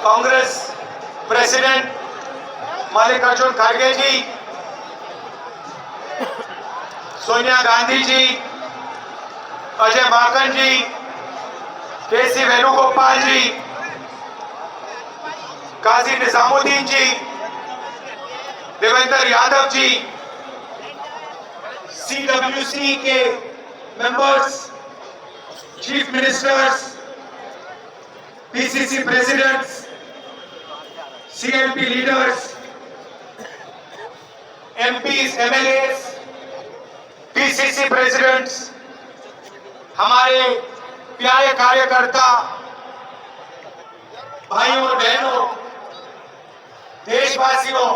Congress president Mallikarjun खड़गे ji, Sonia Gandhi ji, Ajay Maken ji, KC Venugopal ji, Kazi Nizamuddin ji, Devendra Yadav ji, CWC के members, chief ministers, PCC presidents, CLP leaders, MPs, MLAs, PCC presidents, हमारे प्यारे कार्यकर्ता भाइयों और बहनों, देशवासियों,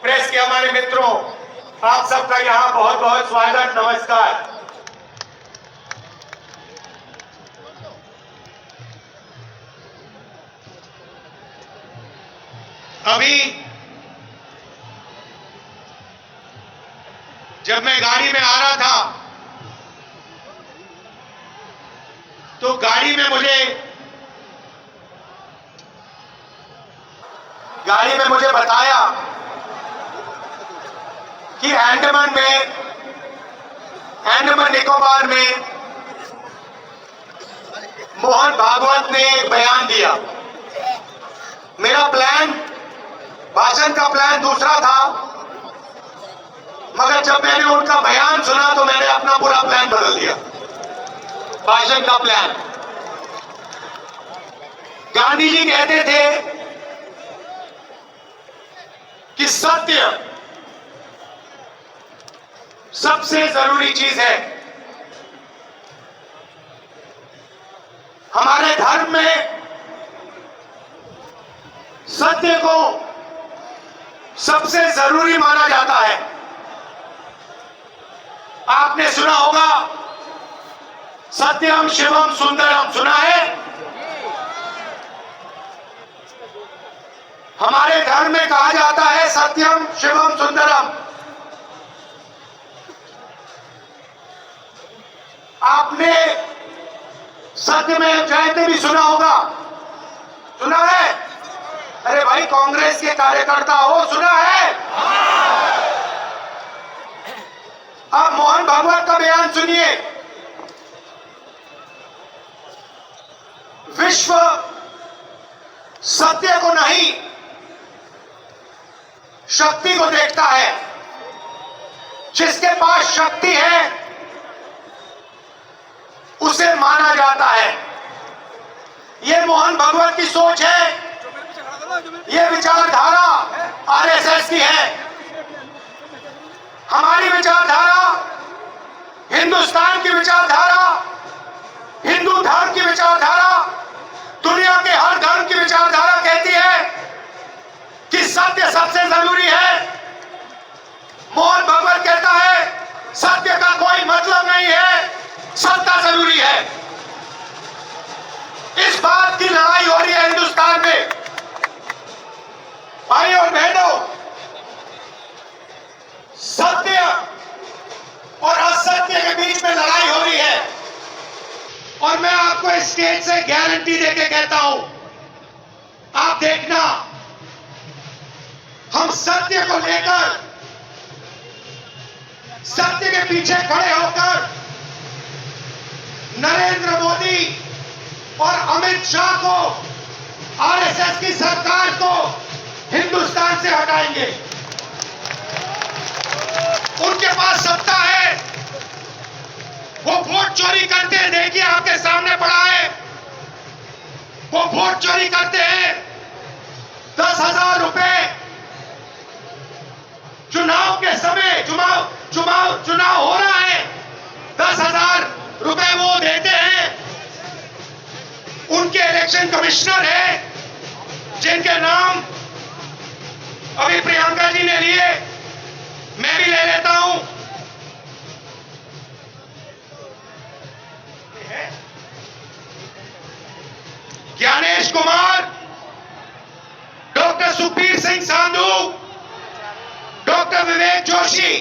प्रेस के हमारे मित्रों, आप सबका यहां बहुत बहुत स्वागत, नमस्कार। अभी जब मैं गाड़ी में आ रहा था तो गाड़ी में मुझे बताया कि अंडमान निकोबार में मोहन भागवत ने एक बयान दिया। मेरा भाषण का प्लान दूसरा था, मगर जब मैंने उनका बयान सुना तो मैंने अपना पूरा प्लान बदल दिया। भाषण का प्लान, गांधी जी कहते थे कि सत्य सबसे जरूरी चीज है। हमारे धर्म में सत्य को सबसे जरूरी माना जाता है। आपने सुना होगा सत्यम शिवम सुंदरम, सुना है? हमारे धर्म में कहा जाता है सत्यम शिवम सुंदरम। आपने सत्य में जयते भी सुना होगा, सुना है? अरे भाई कांग्रेस के कार्यकर्ता हो, सुना है? आप मोहन भागवत का बयान सुनिए। विश्व सत्य को नहीं, शक्ति को देखता है। जिसके पास शक्ति है उसे माना जाता है। यह मोहन भागवत की सोच है, यह विचारधारा आरएसएस की है। हमारी विचारधारा, हिंदुस्तान की विचारधारा, हिंदू धर्म की विचारधारा, दुनिया के हर धर्म की विचारधारा कहती है कि सत्य सबसे जरूरी है। मोहन भागवत कहता है सत्य का कोई मतलब नहीं है, सत्ता जरूरी है। इस बात की लड़ाई हो रही है हिंदुस्तान में। भाइयों और बहनों, सत्य और असत्य के बीच में लड़ाई हो रही है। और मैं आपको इस स्टेज से गारंटी देके कहता हूं, आप देखना, हम सत्य को लेकर, सत्य के पीछे खड़े होकर नरेंद्र मोदी और अमित शाह को, आरएसएस की सरकार को हिंदुस्तान से हटाएंगे। उनके पास सत्ता है, वो वोट चोरी करते हैं। देखिए आपके सामने पड़ा है, वो वोट चोरी करते हैं। 10,000 रुपए चुनाव के समय, चुनाव हो रहा है, 10,000 रुपए वो देते हैं। उनके इलेक्शन कमिश्नर हैं जिनके नाम अभी प्रियंका जी ने लिए, मैं भी ले लेता हूं। Gyanesh Kumar, doctor Sukhbir Singh Sandhu, doctor Vivek Joshi.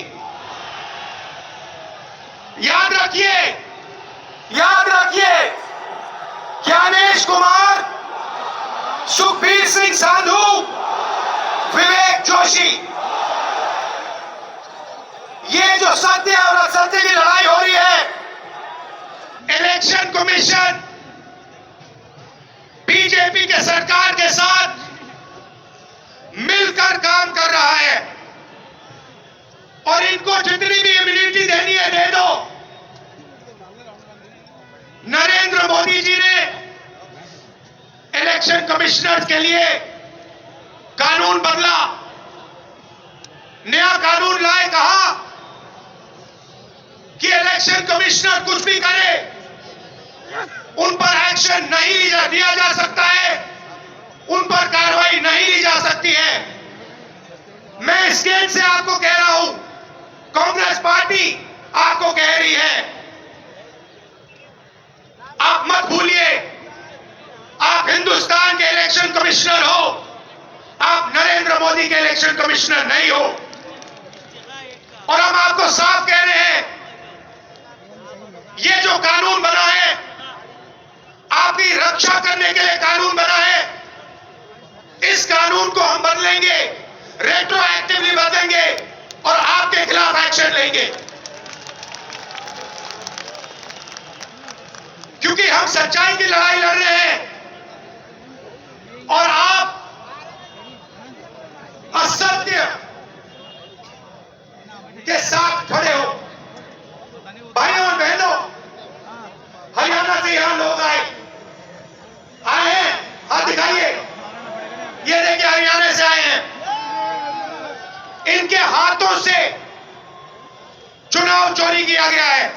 याद रखिए, ज्ञानेश कुमार, सुखबीर सिंह साधु, विवेक जोशी। ये जो सत्य और असत्य की लड़ाई हो रही है, इलेक्शन कमीशन बीजेपी के सरकार के साथ मिलकर काम कर रहा है और इनको जितनी भी इम्यूनिटी देनी है दे दो। नरेंद्र मोदी जी ने इलेक्शन कमिश्नर के लिए कानून बदला, नया कानून लाए, कहा कि इलेक्शन कमिश्नर कुछ भी करे उन पर एक्शन नहीं लिया जा सकता है, उन पर कार्रवाई नहीं ली जा सकती है। मैं इस स्टेज से आपको कह रहा हूं, कांग्रेस पार्टी आपको कह रही है, आप मत भूलिए, आप हिंदुस्तान के इलेक्शन कमिश्नर हो, आप नरेंद्र मोदी के इलेक्शन कमिश्नर नहीं हो। और हम आपको साफ कह रहे हैं, ये जो कानून बना है, आपकी रक्षा करने के लिए कानून बना है, इस कानून को हम बदलेंगे, रेट्रोएक्टिवली बदलेंगे और आपके खिलाफ एक्शन लेंगे, क्योंकि हम सच्चाई की लड़ाई लड़ रहे हैं और आप असत्य के साथ खड़े हो। भाइयों और बहनों, हरियाणा से यहां लोग आए हैं, हाथ दिखाइए, ये देखिए हरियाणा से आए हैं। इनके हाथों से चुनाव चोरी किया गया है।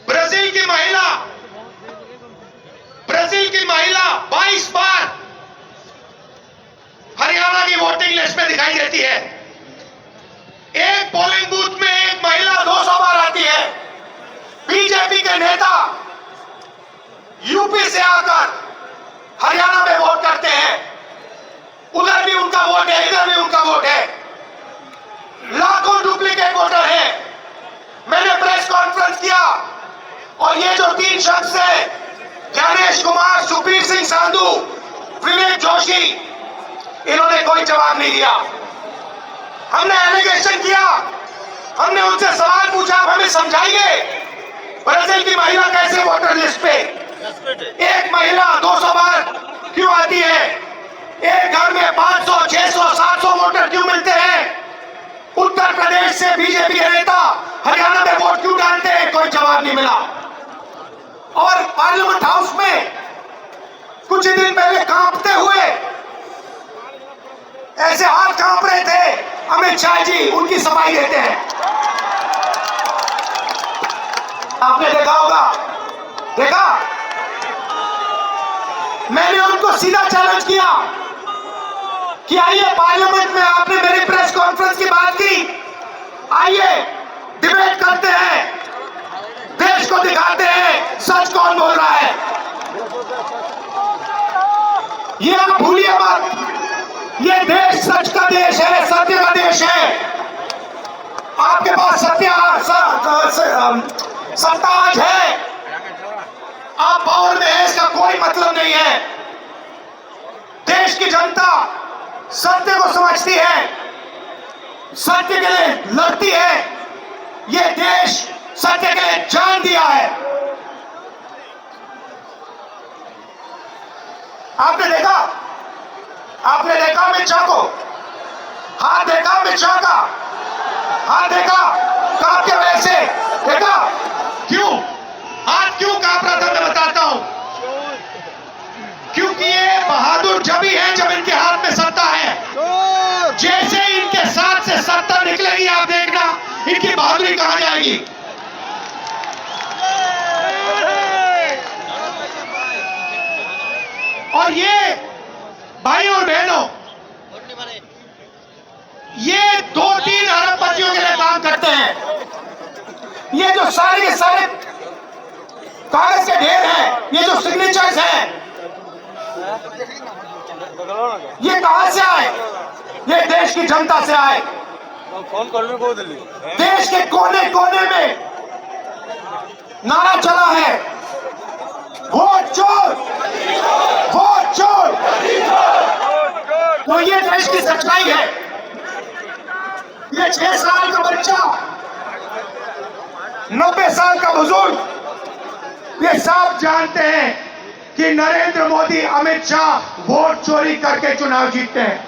ब्राजील की महिला 22 बार हरियाणा की वोटिंग लिस्ट में दिखाई देती है। एक पोलिंग बूथ में एक महिला 200 बार आती है। बीजेपी के नेता यूपी से आकर हरियाणा में वोट करते हैं, उधर भी उनका वोट है, इधर भी उनका वोट है। लाखों डुप्लीकेट वोटर हैं। मैंने प्रेस कॉन्फ्रेंस किया और ये जो 3 शख्स है, ज्ञानेश कुमार, सुखबीर सिंह साधु, विवेक जोशी, इन्होंने कोई जवाब नहीं दिया। हमने एलिगेशन किया, हमने उनसे सवाल पूछा, आप हमें समझाइए ब्राजील की महिला कैसे वोटर लिस्ट पे, एक महिला 200 बार क्यों आती है, एक घर में 500, 600, 700 वोटर क्यों मिलते हैं, उत्तर प्रदेश से बीजेपी के नेता हरियाणा में वोट क्यों डालते हैं, कोई जवाब नहीं मिला। और पार्लियामेंट हाउस में कुछ ही दिन पहले कांपते हुए, ऐसे हाथ कांप रहे थे, अमित शाह जी उनकी सफाई देते हैं। आपने देखा होगा, देखा, मैंने उनको सीधा चैलेंज किया कि आइए पार्लियामेंट में, आपने मेरी प्रेस कॉन्फ्रेंस की बात की, आइए डिबेट करते हैं, देश को दिखाते हैं सच कौन बोल रहा है। ये आप भूलिए मत, ये देश सच का देश है, सत्य का देश है। आपके पास सत्ता आज है, आप पावर में है, इसका कोई मतलब नहीं है। देश की जनता सत्य को समझती है, सत्य के लिए लड़ती है। ये देश सत्य के लिए जान दिया है। आपने देखा अमित शाह को, हाथ देखा अमित शाह का, हाथ देखा कांप के वजह से, देखा क्यों हाथ क्यों कांप रहा था, मैं बताता हूं। क्योंकि ये बहादुर जब ही है जब इनके हाथ में सत्ता है। जैसे इनके साथ से सत्ता निकलेगी, आप देखना इनकी बहादुरी कहां जाएगी। और ये भाइयों और बहनों, ये 2-3 अरबपतियों के लिए काम करते हैं। ये जो सारे के सारे कागज के ढेर हैं, ये जो सिग्नेचर्स हैं, ये कहां से आए? ये देश की जनता से आए। देश के कोने कोने में नारा चला है, वोट चोर, वोट चोर। तो ये देश की सच्चाई है। ये 6 साल का बच्चा, 90 साल का बुजुर्ग, ये सब जानते हैं कि नरेंद्र मोदी, अमित शाह वोट चोरी करके चुनाव जीतते हैं।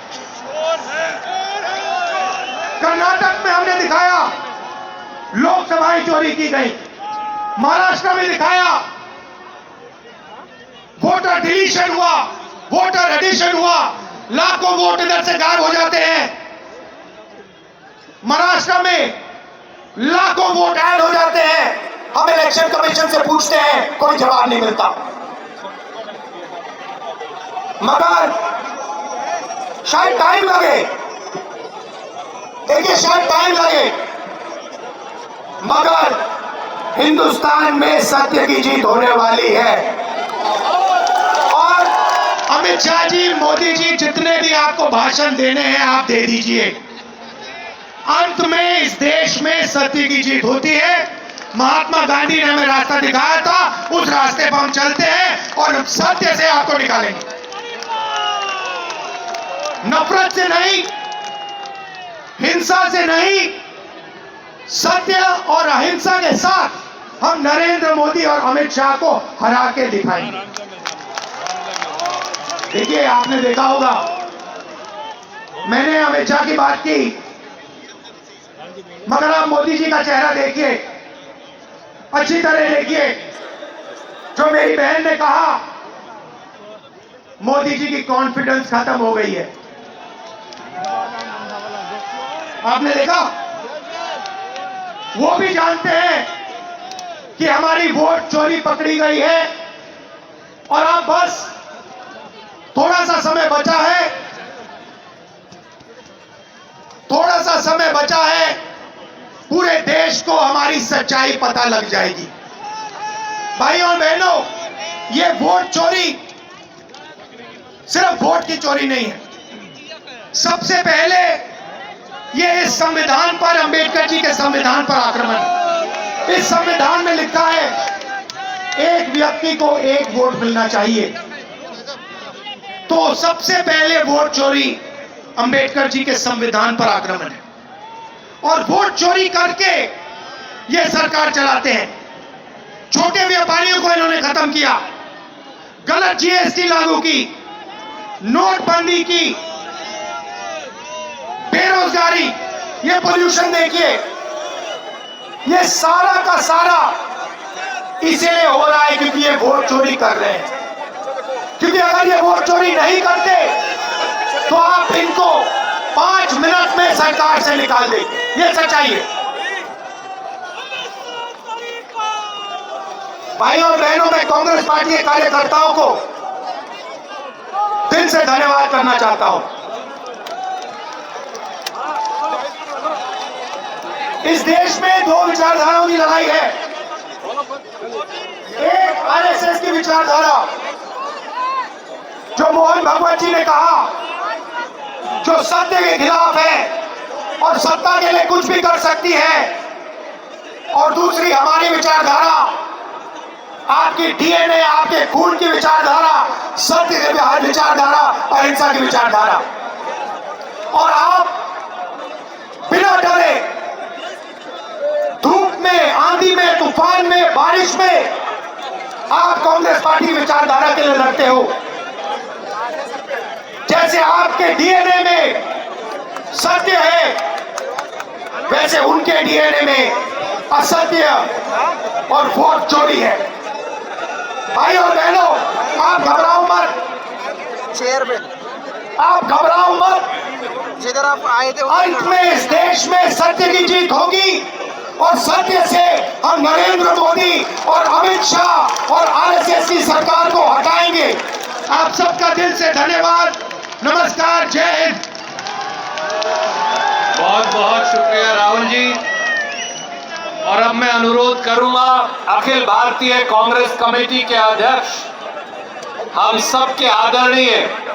कर्नाटक में हमने दिखाया लोकसभाएं चोरी की गई, महाराष्ट्र में दिखाया वोटर डिलीशन हुआ, वोटर एडिशन हुआ, लाखों वोट इधर से गायब हो जाते हैं। महाराष्ट्र में लाखों वोट ऐड हो जाते हैं। हम इलेक्शन कमीशन से पूछते हैं, कोई जवाब नहीं मिलता। मगर शायद टाइम लगे, देखिए शायद टाइम लगे, मगर हिंदुस्तान में सत्य की जीत होने वाली है। और अमित शाह जी, मोदी जी, जितने भी आपको भाषण देने हैं आप दे दीजिए। अंत में इस देश में सत्य की जीत होती है। महात्मा गांधी ने हमें रास्ता दिखाया था, उस रास्ते पर हम चलते हैं और सत्य से आपको निकालेंगे। नफरत से नहीं, हिंसा से नहीं, सत्य और अहिंसा के साथ हम नरेंद्र मोदी और अमित शाह को हरा के दिखाएंगे। देखिए, आपने देखा होगा, मैंने अमित शाह की बात की, मगर आप मोदी जी का चेहरा देखिए, अच्छी तरह देखिए। जो मेरी बहन ने कहा, मोदी जी की कॉन्फिडेंस खत्म हो गई है। आपने देखा, वो भी जानते हैं कि हमारी वोट चोरी पकड़ी गई है और अब बस थोड़ा सा समय बचा है, थोड़ा सा समय बचा है, पूरे देश को हमारी सच्चाई पता लग जाएगी। भाइयों और बहनों, ये वोट चोरी सिर्फ वोट की चोरी नहीं है। सबसे पहले ये इस संविधान पर, अंबेडकर जी के संविधान पर आक्रमण है। इस संविधान में लिखा है एक व्यक्ति को एक वोट मिलना चाहिए। तो सबसे पहले वोट चोरी अंबेडकर जी के संविधान पर आक्रमण है। और वोट चोरी करके ये सरकार चलाते हैं। छोटे व्यापारियों को इन्होंने खत्म किया, गलत जीएसटी लागू की, नोटबंदी की, बेरोजगारी, ये पोल्यूशन देखिए, ये सारा का सारा इसीलिए हो रहा है क्योंकि ये वोट चोरी कर रहे हैं। क्योंकि अगर ये वोट चोरी नहीं करते तो आप इनको 5 मिनट में सरकार से निकाल देंगे। ये सच्चाई है। भाइयों और बहनों, मैं कांग्रेस पार्टी के कार्यकर्ताओं को दिल से धन्यवाद करना चाहता हूं। इस देश में 2 विचारधाराओं की लड़ाई है। एक आरएसएस की विचारधारा, जो मोहन भगवत जी ने कहा, जो सत्य के खिलाफ है और सत्ता के लिए कुछ भी कर सकती है। और दूसरी हमारी विचारधारा, आपकी डीएनए, आपके खून की विचारधारा, सत्य की विचारधारा, अहिंसा की विचारधारा। और आप बिना डरे, धूप में, आंधी में, तूफान में, बारिश में, आप कांग्रेस पार्टी विचारधारा के लिए लड़ते हो। जैसे आपके डीएनए में सत्य है, वैसे उनके डीएनए में असत्य और वोट चोरी है। भाइयों और बहनों, आप घबराओ मत, चेयरमैन आप घबराओ मत। जिधर आप आए थे अंत में इस देश में सत्य की जीत होगी और सत्य से हम नरेंद्र मोदी और अमित शाह और आरएसएस की सरकार को हटाएंगे। आप सबका दिल से धन्यवाद। नमस्कार, जय हिंद। बहुत बहुत शुक्रिया राहुल जी। और अब मैं अनुरोध करूंगा अखिल भारतीय कांग्रेस कमेटी के अध्यक्ष, हम सब के आदरणीय